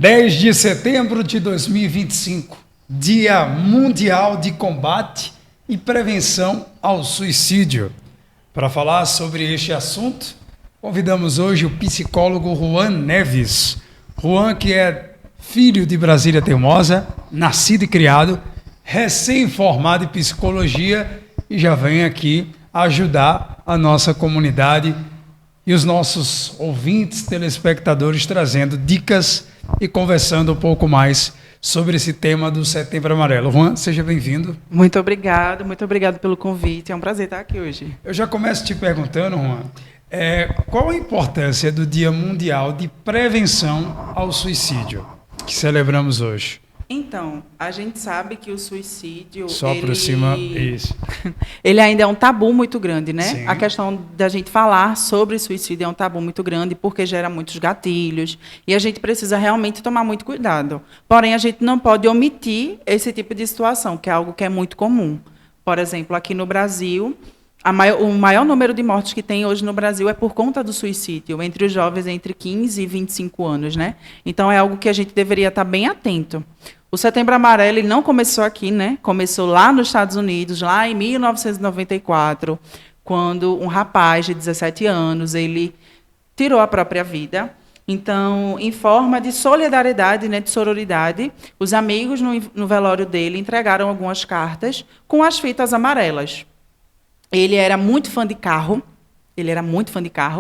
10 de setembro de 2025, Dia Mundial de Combate e Prevenção ao Suicídio. Para falar sobre este assunto, convidamos hoje o psicólogo Juan Neves. Juan, que é filho de Brasília Teimosa, nascido e criado, recém-formado em psicologia e já vem aqui ajudar a nossa comunidade e os nossos ouvintes, telespectadores, trazendo dicas e conversando um pouco mais sobre esse tema do Setembro Amarelo. Juan, seja bem-vindo. Muito obrigado pelo convite. É um prazer estar aqui hoje. Eu já começo te perguntando, Juan, qual a importância do Dia Mundial de Prevenção ao Suicídio, que celebramos hoje? Então, a gente sabe que o suicídio... Só aproxima isso. Ele ainda é um tabu muito grande, né? Sim. A questão da gente falar sobre suicídio é um tabu muito grande porque gera muitos gatilhos e a gente precisa realmente tomar muito cuidado. Porém, a gente não pode omitir esse tipo de situação, que é algo que é muito comum. Por exemplo, aqui no Brasil, o maior número de mortes que tem hoje no Brasil é por conta do suicídio, entre os jovens entre 15 e 25 anos, né? Então, é algo que a gente deveria estar bem atento. O Setembro Amarelo ele não começou aqui, né? Começou lá nos Estados Unidos, lá em 1994, quando um rapaz de 17 anos ele tirou a própria vida. Então, em forma de solidariedade, né, de sororidade, os amigos no velório dele entregaram algumas cartas com as fitas amarelas. Ele era muito fã de carro,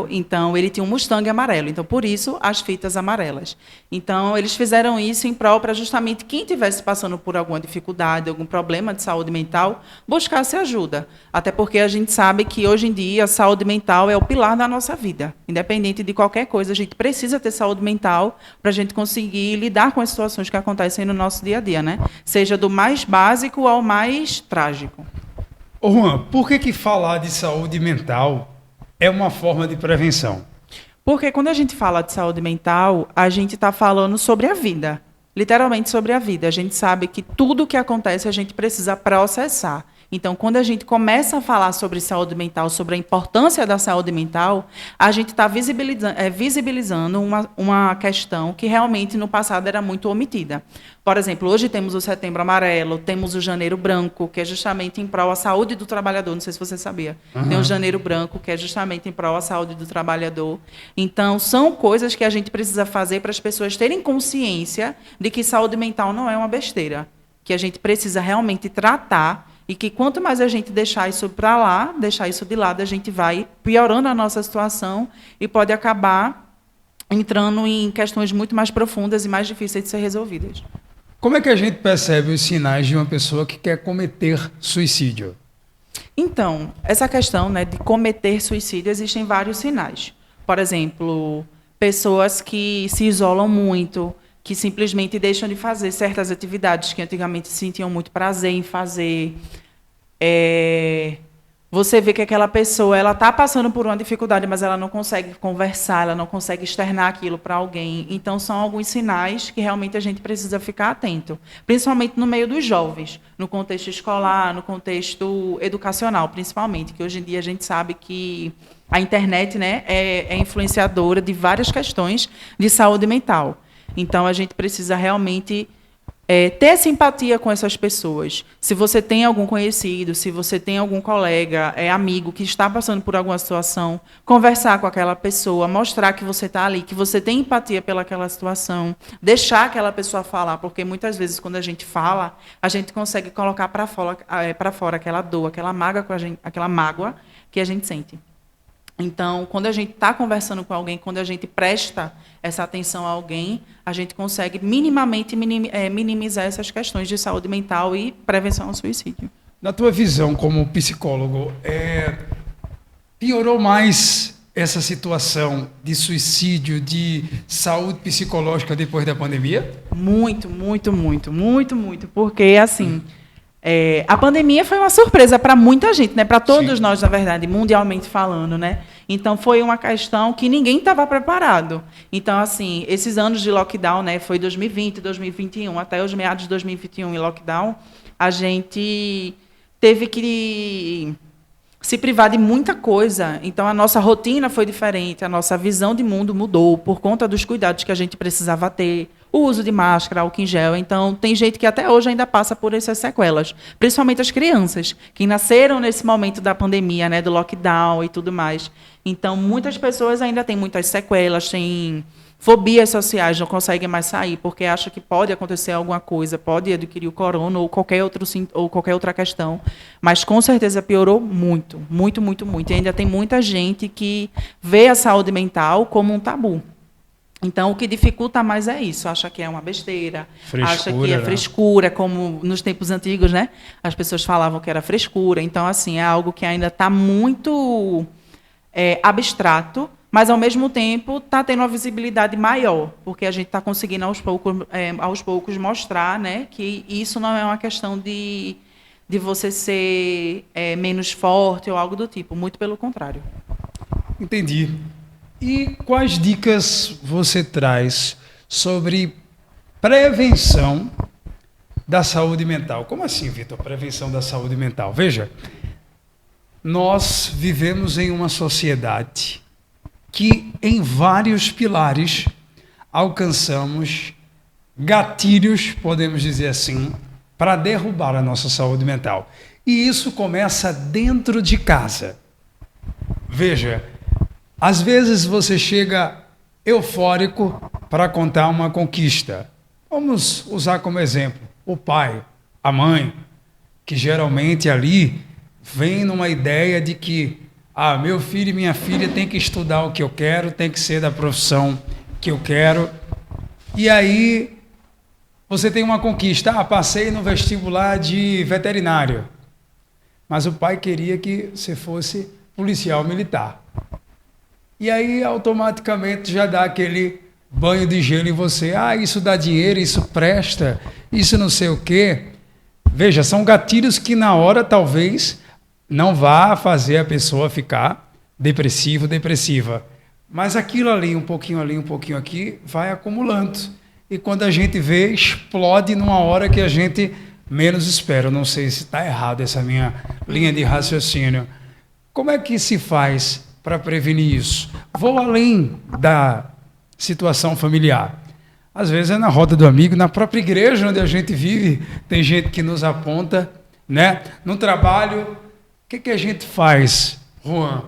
então ele tinha um Mustang amarelo, então por isso as fitas amarelas. Então eles fizeram isso em prol para justamente quem estivesse passando por alguma dificuldade, algum problema de saúde mental, buscasse ajuda. Até porque a gente sabe que hoje em dia a saúde mental é o pilar da nossa vida. Independente de qualquer coisa, a gente precisa ter saúde mental para a gente conseguir lidar com as situações que acontecem no nosso dia a dia, né? Seja do mais básico ao mais trágico. Ô Juan, por que falar de saúde mental é uma forma de prevenção? Porque quando a gente fala de saúde mental, a gente está falando sobre a vida, literalmente sobre a vida. A gente sabe que tudo o que acontece a gente precisa processar. Então, quando a gente começa a falar sobre saúde mental, sobre a importância da saúde mental, a gente está visibilizando uma questão que realmente no passado era muito omitida. Por exemplo, hoje temos o Setembro Amarelo, temos o Janeiro Branco, que é justamente em prol à saúde do trabalhador. Não sei se você sabia. Uhum. Tem o Janeiro Branco, que é justamente em prol à saúde do trabalhador. Então, são coisas que a gente precisa fazer para as pessoas terem consciência de que saúde mental não é uma besteira, que a gente precisa realmente tratar e que quanto mais a gente deixar isso para lá, deixar isso de lado, a gente vai piorando a nossa situação e pode acabar entrando em questões muito mais profundas e mais difíceis de ser resolvidas. Como é que a gente percebe os sinais de uma pessoa que quer cometer suicídio? Então, essa questão, né, de cometer suicídio, existem vários sinais. Por exemplo, pessoas que se isolam muito, que simplesmente deixam de fazer certas atividades que antigamente sentiam muito prazer em fazer. Você vê que aquela pessoa ela está passando por uma dificuldade, mas ela não consegue conversar, ela não consegue externar aquilo para alguém. Então, são alguns sinais que realmente a gente precisa ficar atento, principalmente no meio dos jovens, no contexto escolar, no contexto educacional, principalmente, que hoje em dia a gente sabe que a internet, né, é influenciadora de várias questões de saúde mental. Então, a gente precisa realmente ter simpatia com essas pessoas. Se você tem algum conhecido, se você tem algum colega, amigo que está passando por alguma situação, conversar com aquela pessoa, mostrar que você está ali, que você tem empatia pelaquela situação, deixar aquela pessoa falar, porque muitas vezes, quando a gente fala, a gente consegue colocar para fora aquela dor, aquela mágoa que a gente sente. Então, quando a gente está conversando com alguém, quando a gente presta essa atenção a alguém, a gente consegue minimamente minimizar essas questões de saúde mental e prevenção ao suicídio. Na tua visão como psicólogo, piorou mais essa situação de suicídio, de saúde psicológica depois da pandemia? Muito. Porque, assim... a pandemia foi uma surpresa para muita gente, né? Para todos nós, na verdade, mundialmente falando, né? Então, foi uma questão que ninguém estava preparado. Então, assim, esses anos de lockdown, né? Foi 2020, 2021, até os meados de 2021 em lockdown, a gente teve que se privar de muita coisa. Então, a nossa rotina foi diferente, a nossa visão de mundo mudou por conta dos cuidados que a gente precisava ter. o uso de máscara, álcool em gel. Então, tem gente que até hoje ainda passa por essas sequelas, principalmente as crianças, que nasceram nesse momento da pandemia, né, do lockdown e tudo mais. Então, muitas pessoas ainda têm muitas sequelas, têm fobias sociais, não conseguem mais sair, porque acham que pode acontecer alguma coisa, pode adquirir o corona ou qualquer outra questão. Mas, com certeza, piorou muito, muito, muito, muito. E ainda tem muita gente que vê a saúde mental como um tabu. Então, o que dificulta mais é isso. Acha que é uma besteira, acha que é frescura, como nos tempos antigos, né? As pessoas falavam que era frescura. Então, assim, é algo que ainda está muito abstrato, mas, ao mesmo tempo, está tendo uma visibilidade maior, porque a gente está conseguindo, aos poucos, mostrar, né, que isso não é uma questão de você ser menos forte ou algo do tipo, muito pelo contrário. Entendi. E quais dicas você traz sobre prevenção da saúde mental? Como assim, Vitor, prevenção da saúde mental? Veja, nós vivemos em uma sociedade que em vários pilares alcançamos gatilhos, podemos dizer assim, para derrubar a nossa saúde mental. E isso começa dentro de casa. Veja, às vezes você chega eufórico para contar uma conquista. Vamos usar como exemplo o pai, a mãe, que geralmente ali vem numa ideia de que meu filho e minha filha têm que estudar o que eu quero, tem que ser da profissão que eu quero. E aí você tem uma conquista. Passei no vestibular de veterinário. Mas o pai queria que você fosse policial militar. E aí automaticamente já dá aquele banho de gelo em você. Isso dá dinheiro, isso presta, isso não sei o quê. Veja, são gatilhos que na hora talvez não vá fazer a pessoa ficar depressivo, depressiva. Mas aquilo ali, um pouquinho aqui, vai acumulando. E quando a gente vê, explode numa hora que a gente menos espera. Eu não sei se está errado essa minha linha de raciocínio. Como é que se faz para prevenir isso? Vou além da situação familiar. Às vezes é na roda do amigo, na própria igreja onde a gente vive, tem gente que nos aponta, né? No trabalho, o que a gente faz, Juan?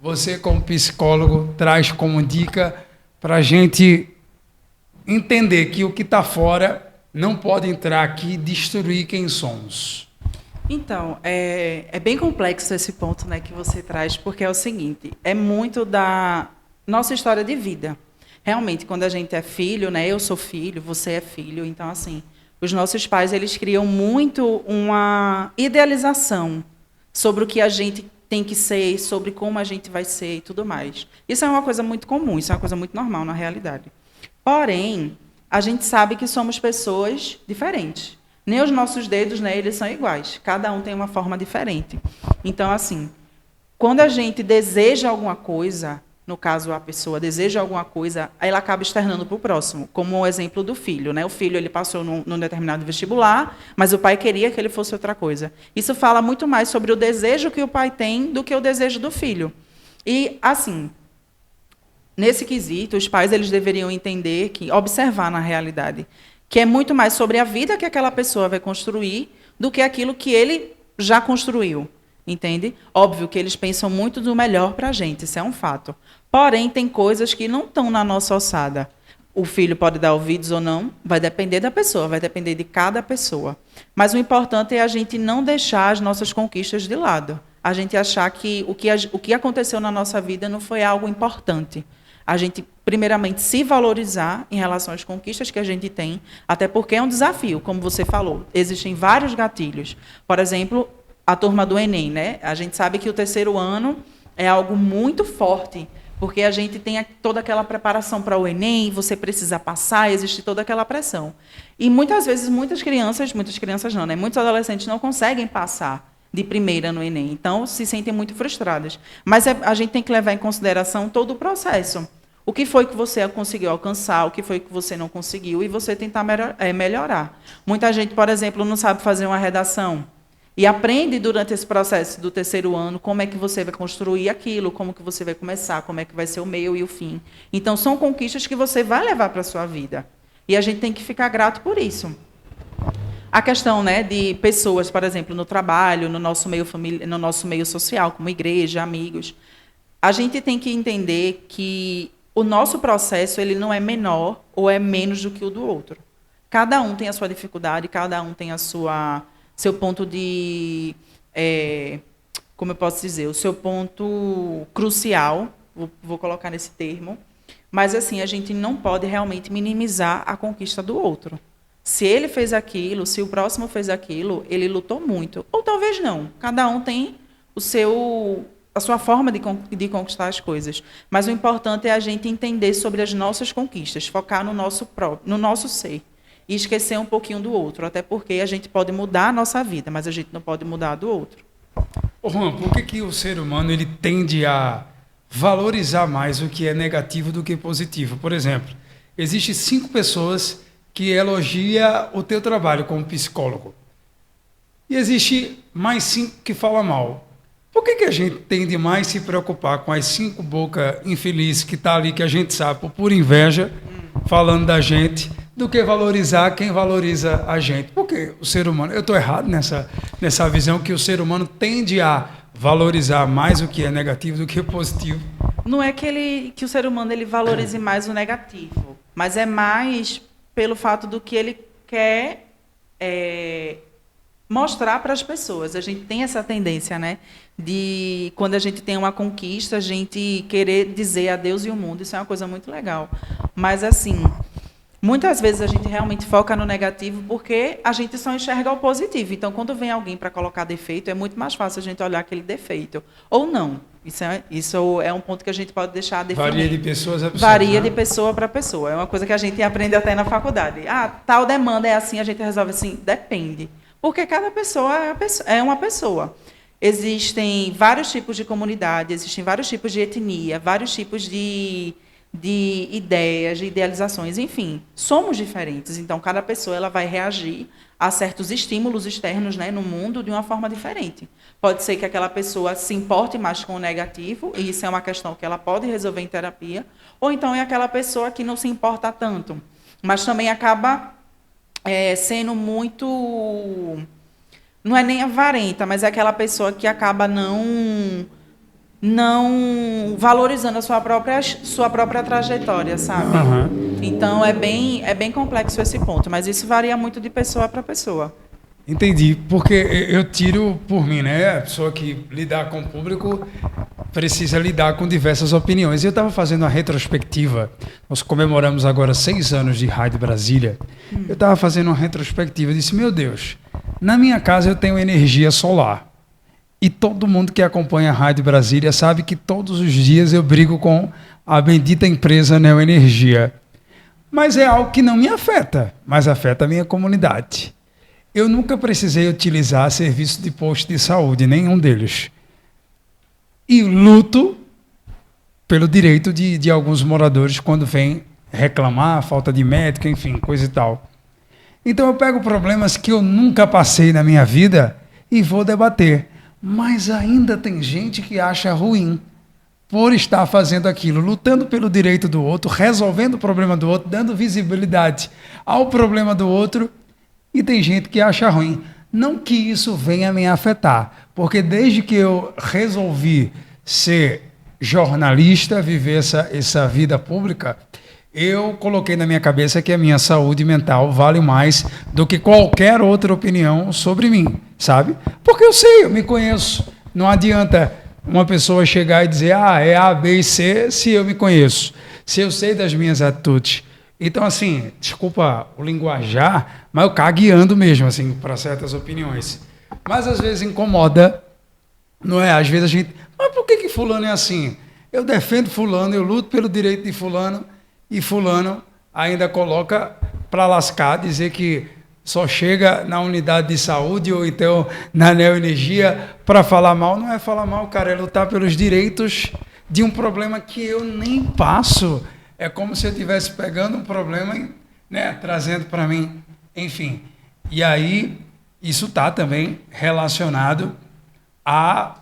Você, como psicólogo, traz como dica para a gente entender que o que está fora não pode entrar aqui e destruir quem somos. Então, é bem complexo esse ponto, né, que você traz, porque é o seguinte, é muito da nossa história de vida. Realmente, quando a gente é filho, né, eu sou filho, você é filho, então, assim, os nossos pais, eles criam muito uma idealização sobre o que a gente tem que ser, sobre como a gente vai ser e tudo mais. Isso é uma coisa muito comum, isso é uma coisa muito normal na realidade. Porém, a gente sabe que somos pessoas diferentes. Nem os nossos dedos, né, eles são iguais. Cada um tem uma forma diferente. Então, assim, quando a gente deseja alguma coisa, no caso a pessoa deseja alguma coisa, ela acaba externando para o próximo, como o exemplo do filho, né? O filho, ele passou num determinado vestibular, mas o pai queria que ele fosse outra coisa. Isso fala muito mais sobre o desejo que o pai tem do que o desejo do filho. E, assim, nesse quesito, os pais, eles deveriam entender, observar na realidade, que é muito mais sobre a vida que aquela pessoa vai construir do que aquilo que ele já construiu. Entende? Óbvio que eles pensam muito do melhor para a gente, isso é um fato. Porém, tem coisas que não estão na nossa alçada. O filho pode dar ouvidos ou não, vai depender da pessoa, vai depender de cada pessoa. Mas o importante é a gente não deixar as nossas conquistas de lado. A gente achar que o que aconteceu na nossa vida não foi algo importante. A gente, primeiramente, se valorizar em relação às conquistas que a gente tem, até porque é um desafio, como você falou. Existem vários gatilhos. Por exemplo, a turma do Enem, né? A gente sabe que o terceiro ano é algo muito forte, porque a gente tem toda aquela preparação para o Enem, você precisa passar, existe toda aquela pressão. E muitas vezes, muitas crianças não, né? Muitos adolescentes não conseguem passar de primeira no Enem, então se sentem muito frustradas. Mas a gente tem que levar em consideração todo o processo. O que foi que você conseguiu alcançar, o que foi que você não conseguiu, e você tentar melhorar. Muita gente, por exemplo, não sabe fazer uma redação. E aprende durante esse processo do terceiro ano como é que você vai construir aquilo, como que você vai começar, como é que vai ser o meio e o fim. Então, são conquistas que você vai levar para a sua vida. E a gente tem que ficar grato por isso. A questão, né, de pessoas, por exemplo, no trabalho, no nosso meio no nosso meio social, como igreja, amigos, a gente tem que entender que o nosso processo ele não é menor ou é menos do que o do outro. Cada um tem a sua dificuldade, cada um tem seu ponto de, como eu posso dizer, o seu ponto crucial, vou colocar nesse termo, mas assim, a gente não pode realmente minimizar a conquista do outro. Se ele fez aquilo, se o próximo fez aquilo, ele lutou muito. Ou talvez não. Cada um tem a sua forma de conquistar as coisas. Mas o importante é a gente entender sobre as nossas conquistas, focar no nosso ser. E esquecer um pouquinho do outro. Até porque a gente pode mudar a nossa vida, mas a gente não pode mudar a do outro. Ô Juan, por que o ser humano ele tende a valorizar mais o que é negativo do que positivo? Por exemplo, existem 5 pessoas que elogia o teu trabalho como psicólogo. E existe mais 5 que falam mal. Por que a gente tende mais a se preocupar com as 5 bocas infelizes que estão ali, que a gente sabe, por pura inveja, falando da gente, do que valorizar quem valoriza a gente? Porque o ser humano... Eu estou errado nessa visão que o ser humano tende a valorizar mais o que é negativo do que o positivo. Não é que o ser humano ele valorize mais o negativo, mas é mais pelo fato do que ele quer mostrar para as pessoas. A gente tem essa tendência, né, de quando a gente tem uma conquista, a gente querer dizer a Deus e o mundo. Isso é uma coisa muito legal. Mas, assim, muitas vezes a gente realmente foca no negativo porque a gente só enxerga o positivo. Então, quando vem alguém para colocar defeito, é muito mais fácil a gente olhar aquele defeito. Ou não. Isso é um ponto que a gente pode deixar definido. Varia de pessoas a pessoa. Varia de pessoa para pessoa. É uma coisa que a gente aprende até na faculdade. Tal demanda é assim, a gente resolve assim. Depende. Porque cada pessoa é uma pessoa. Existem vários tipos de comunidade, existem vários tipos de etnia, vários tipos de ideias, de idealizações, enfim. Somos diferentes. Então, cada pessoa ela vai reagir a certos estímulos externos, né, no mundo de uma forma diferente. Pode ser que aquela pessoa se importe mais com o negativo, e isso é uma questão que ela pode resolver em terapia, ou então é aquela pessoa que não se importa tanto, mas também acaba sendo muito... Não é nem avarenta, mas é aquela pessoa que acaba não valorizando a sua própria trajetória, sabe? Uhum. Então, é bem complexo esse ponto, mas isso varia muito de pessoa para pessoa. Entendi, porque eu tiro por mim, né? A pessoa que lidar com o público precisa lidar com diversas opiniões. Eu estava fazendo uma retrospectiva, nós comemoramos agora 6 anos de Rádio Brasília. Eu estava fazendo uma retrospectiva e disse, meu Deus, na minha casa eu tenho energia solar. E todo mundo que acompanha a Rádio Brasília sabe que todos os dias eu brigo com a bendita empresa Neoenergia. Mas é algo que não me afeta, mas afeta a minha comunidade. Eu nunca precisei utilizar serviço de posto de saúde, nenhum deles. E luto pelo direito de alguns moradores quando vêm reclamar, falta de médico, enfim, coisa e tal. Então eu pego problemas que eu nunca passei na minha vida e vou debater. Mas ainda tem gente que acha ruim por estar fazendo aquilo, lutando pelo direito do outro, resolvendo o problema do outro, dando visibilidade ao problema do outro, e tem gente que acha ruim. Não que isso venha me afetar, porque desde que eu resolvi ser jornalista, viver essa vida pública, eu coloquei na minha cabeça que a minha saúde mental vale mais do que qualquer outra opinião sobre mim, sabe? Porque eu sei, eu me conheço. Não adianta uma pessoa chegar e dizer, é A, B e C, se eu me conheço, se eu sei das minhas atitudes. Então, assim, desculpa o linguajar, mas eu cagueando mesmo, assim, para certas opiniões. Mas, às vezes, incomoda, não é? Às vezes a gente... Mas por que fulano é assim? Eu defendo fulano, eu luto pelo direito de fulano, e fulano ainda coloca para lascar, dizer que só chega na unidade de saúde ou então na Neoenergia para falar mal. Não é falar mal, cara, é lutar pelos direitos de um problema que eu nem passo. É como se eu estivesse pegando um problema e, né, trazendo para mim. Enfim, e aí isso está também relacionado à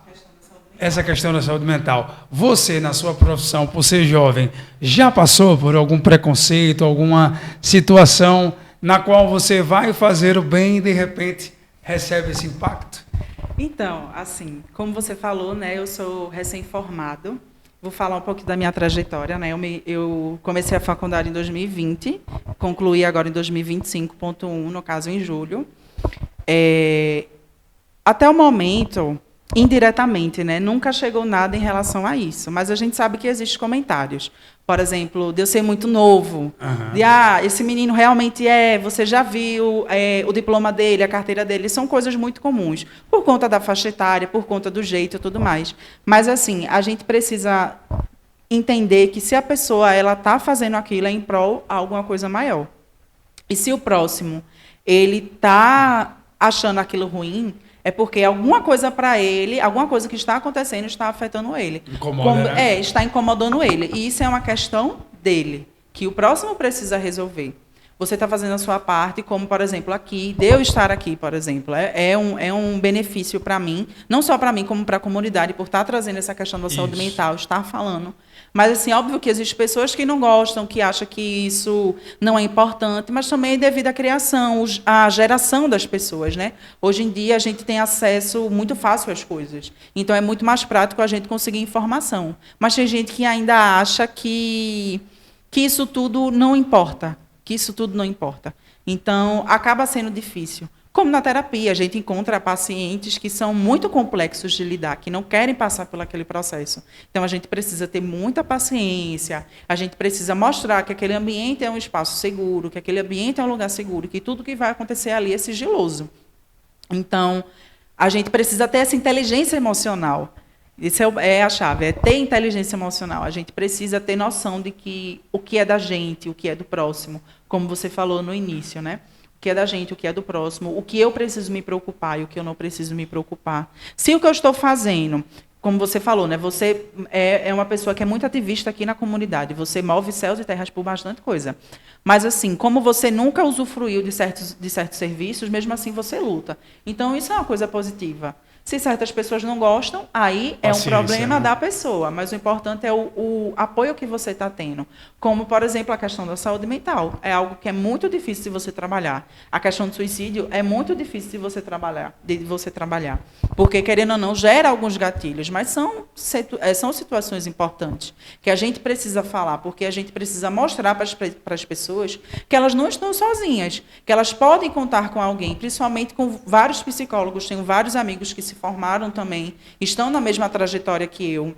essa questão da saúde mental. Você, na sua profissão, por ser jovem, já passou por algum preconceito, alguma situação na qual você vai fazer o bem e, de repente, recebe esse impacto? Então, assim, como você falou, né, eu sou recém-formado. Vou falar um pouco da minha trajetória, né? Eu comecei a faculdade em 2020, concluí agora em 2025.1, no caso em julho. Até o momento, indiretamente, né, nunca chegou nada em relação a isso, mas a gente sabe que existem comentários. Por exemplo, de eu ser muito novo, de esse menino realmente você já viu o diploma dele, a carteira dele, são coisas muito comuns, por conta da faixa etária, por conta do jeito e tudo mais. Mas, assim, a gente precisa entender que se a pessoa está fazendo aquilo é em prol a alguma coisa maior. E se o próximo ele está achando aquilo ruim, é porque alguma coisa para ele, alguma coisa que está acontecendo está afetando ele. Incomoda, né? Está incomodando ele. E isso é uma questão dele, que o próximo precisa resolver. Você está fazendo a sua parte, como, por exemplo, aqui, de eu estar aqui, por exemplo, é um benefício para mim, não só para mim, como para a comunidade, por estar trazendo essa questão da saúde mental, estar falando. Mas, assim, óbvio que existem pessoas que não gostam, que acham que isso não é importante, mas também é devido à criação, à geração das pessoas, né? Hoje em dia, a gente tem acesso muito fácil às coisas. Então, é muito mais prático a gente conseguir informação. Mas tem gente que ainda acha que isso tudo não importa. Que isso tudo não importa. Então, acaba sendo difícil. Como na terapia, a gente encontra pacientes que são muito complexos de lidar, que não querem passar por aquele processo. Então, a gente precisa ter muita paciência, a gente precisa mostrar que aquele ambiente é um espaço seguro, que aquele ambiente é um lugar seguro, que tudo que vai acontecer ali é sigiloso. Então, a gente precisa ter essa inteligência emocional. Isso é a chave, é ter inteligência emocional. A gente precisa ter noção de que o que é da gente, o que é do próximo, como você falou no início, né? O que é da gente, o que é do próximo, o que eu preciso me preocupar e o que eu não preciso me preocupar. Se o que eu estou fazendo, como você falou, né? Você é uma pessoa que é muito ativista aqui na comunidade, você move céus e terras por bastante coisa. Mas, assim, como você nunca usufruiu de certos serviços, mesmo assim você luta. Então, isso é uma coisa positiva. Se certas pessoas não gostam, aí é um problema da pessoa. Mas o importante é o apoio que você está tendo. Como, por exemplo, a questão da saúde mental. É algo que é muito difícil de você trabalhar. A questão do suicídio é muito difícil de você trabalhar. Porque, querendo ou não, gera alguns gatilhos. Mas são situações importantes que a gente precisa falar. Porque a gente precisa mostrar para as pessoas que elas não estão sozinhas. Que elas podem contar com alguém. Principalmente com vários psicólogos. Tenho vários amigos que se formaram também, estão na mesma trajetória que eu.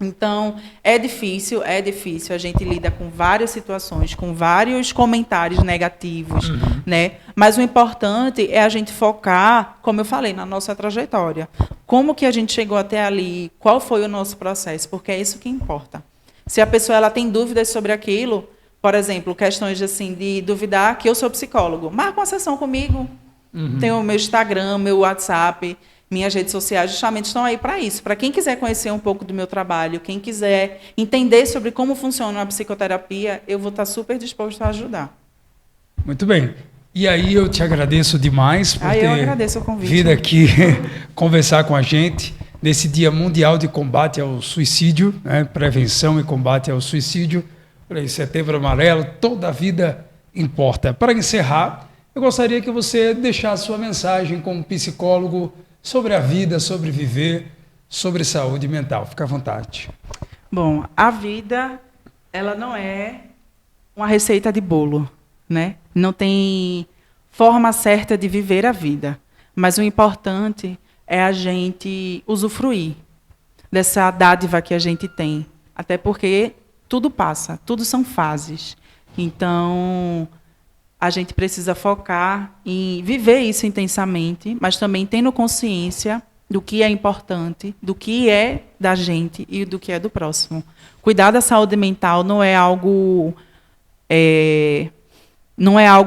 Então, é difícil, a gente lida com várias situações, com vários comentários negativos, né? Mas o importante é a gente focar, como eu falei, na nossa trajetória. Como que a gente chegou até ali, qual foi o nosso processo, porque é isso que importa. Se a pessoa ela tem dúvidas sobre aquilo, por exemplo, questões assim, de duvidar que eu sou psicólogo, marca uma sessão comigo, tem o meu Instagram, meu WhatsApp, minhas redes sociais justamente estão aí para isso. Para quem quiser conhecer um pouco do meu trabalho, quem quiser entender sobre como funciona a psicoterapia, eu vou estar super disposto a ajudar. Muito bem. E aí eu te agradeço demais por eu agradeço o convite. Vir aqui conversar com a gente nesse Dia Mundial de Combate ao Suicídio, né? Prevenção e combate ao suicídio, para Setembro Amarelo, toda a vida importa. Para encerrar, eu gostaria que você deixasse sua mensagem como psicólogo sobre a vida, sobre viver, sobre saúde mental. Fica à vontade. Bom, a vida, ela não é uma receita de bolo, né? Não tem forma certa de viver a vida. Mas o importante é a gente usufruir dessa dádiva que a gente tem. Até porque tudo passa, tudo são fases. Então, a gente precisa focar em viver isso intensamente, mas também tendo consciência do que é importante, do que é da gente e do que é do próximo. Cuidar da saúde mental não é algo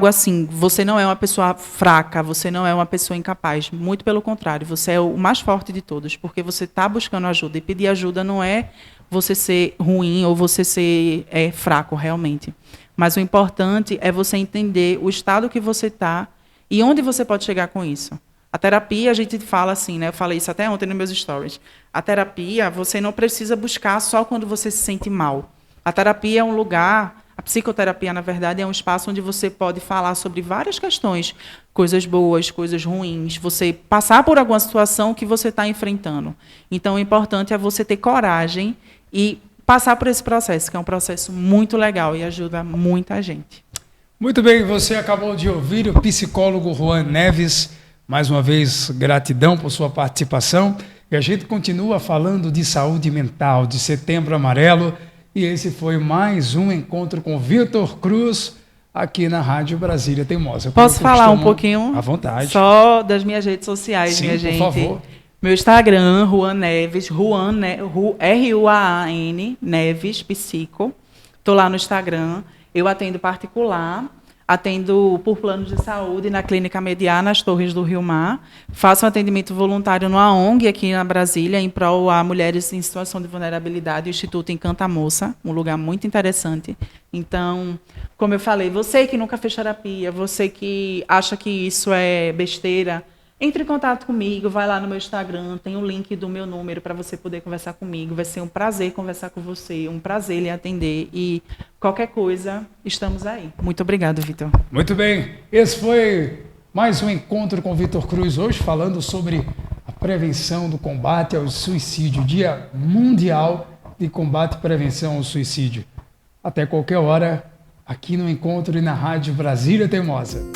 assim, você não é uma pessoa fraca, você não é uma pessoa incapaz. Muito pelo contrário, você é o mais forte de todos, porque você está buscando ajuda. E pedir ajuda não é você ser ruim ou você ser fraco, realmente. Mas o importante é você entender o estado que você está e onde você pode chegar com isso. A terapia, a gente fala assim, né? Eu falei isso até ontem nos meus stories. A terapia, você não precisa buscar só quando você se sente mal. A terapia é um lugar, a psicoterapia, na verdade, é um espaço onde você pode falar sobre várias questões, coisas boas, coisas ruins, você passar por alguma situação que você está enfrentando. Então, o importante é você ter coragem e passar por esse processo, que é um processo muito legal e ajuda muita gente. Muito bem, você acabou de ouvir o psicólogo Juan Neves. Mais uma vez, gratidão por sua participação. E a gente continua falando de saúde mental, de Setembro Amarelo. E esse foi mais um encontro com Vitor Cruz, aqui na Rádio Brasília Teimosa. Posso falar um pouquinho? À vontade. Só das minhas redes sociais, Sim, minha gente. por favor. Meu Instagram, Juan Neves, Ruan, Neves, psico. Estou lá no Instagram. Eu atendo particular. Atendo por plano de saúde na Clínica Mediar, nas Torres do Rio Mar. Faço um atendimento voluntário numa ONG aqui na Brasília, em prol a mulheres em situação de vulnerabilidade, o Instituto Encanta Moça, um lugar muito interessante. Então, como eu falei, você que nunca fez terapia, você que acha que isso é besteira, entre em contato comigo, vai lá no meu Instagram, tem o link do meu número para você poder conversar comigo. Vai ser um prazer conversar com você, um prazer lhe atender. E qualquer coisa, estamos aí. Muito obrigado, Vitor. Muito bem. Esse foi mais um encontro com Vitor Cruz, hoje falando sobre a prevenção do combate ao suicídio, Dia Mundial de Combate e Prevenção ao Suicídio. Até qualquer hora, aqui no encontro e na Rádio Brasília Teimosa.